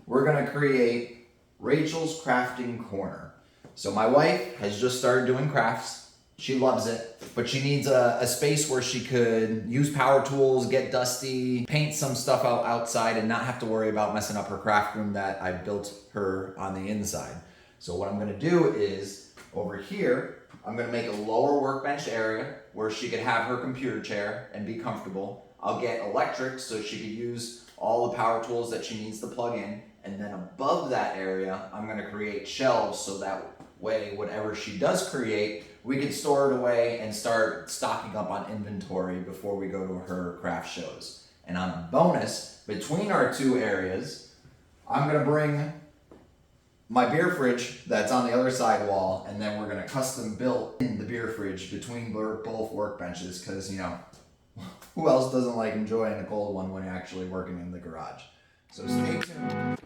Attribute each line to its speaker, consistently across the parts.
Speaker 1: we're gonna create Rachel's Crafting Corner. So my wife has just started doing crafts. She loves it, but she needs a space where she could use power tools, get dusty, paint some stuff outside, and not have to worry about messing up her craft room that I built her on the inside. So what I'm gonna do is, over here, I'm gonna make a lower workbench area where she could have her computer chair and be comfortable. I'll get electric so she could use all the power tools that she needs to plug in. And then above that area, I'm gonna create shelves so that way, whatever she does create, we can store it away and start stocking up on inventory before we go to her craft shows. And on a bonus, between our two areas, I'm gonna bring my beer fridge that's on the other side wall, and then we're gonna custom build in the beer fridge between both workbenches, because you know, who else doesn't like enjoying a cold one when you're actually working in the garage? So stay tuned.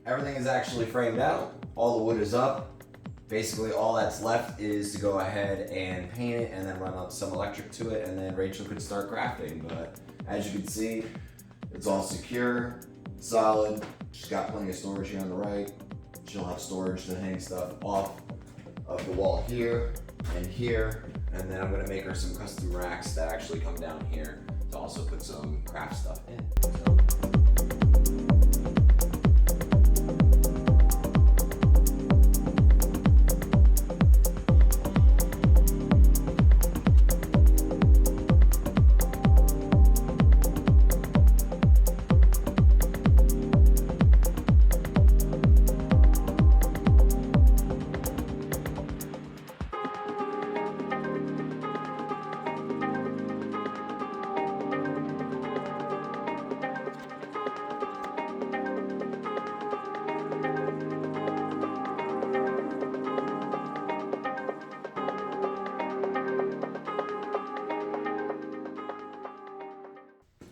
Speaker 1: Everything is actually framed out. All the wood is up. Basically all that's left is to go ahead and paint it and then run up some electric to it, and then Rachel could start crafting. But as you can see, it's all secure, solid. She's got plenty of storage here on the right. She'll have storage to hang stuff off of the wall here, and then I'm gonna make her some custom racks that actually come down here to also put some craft stuff in.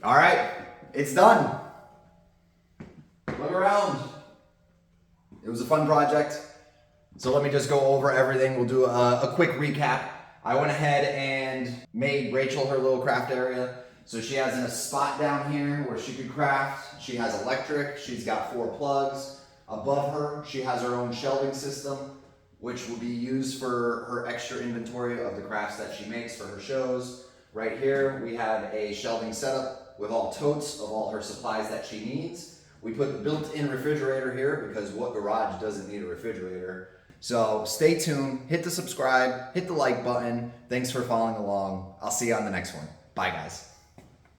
Speaker 1: All right, it's done. Look around. It was a fun project. So let me just go over everything. We'll do a quick recap. I went ahead and made Rachel her little craft area. So she has a spot down here where she could craft. She has electric. She's got 4 plugs. Above her, she has her own shelving system, which will be used for her extra inventory of the crafts that she makes for her shows. Right here, we have a shelving setup with all totes of all her supplies that she needs. We put the built-in refrigerator here because what garage doesn't need a refrigerator? So stay tuned, hit the subscribe, hit the like button. Thanks for following along. I'll see you on the next one. Bye guys.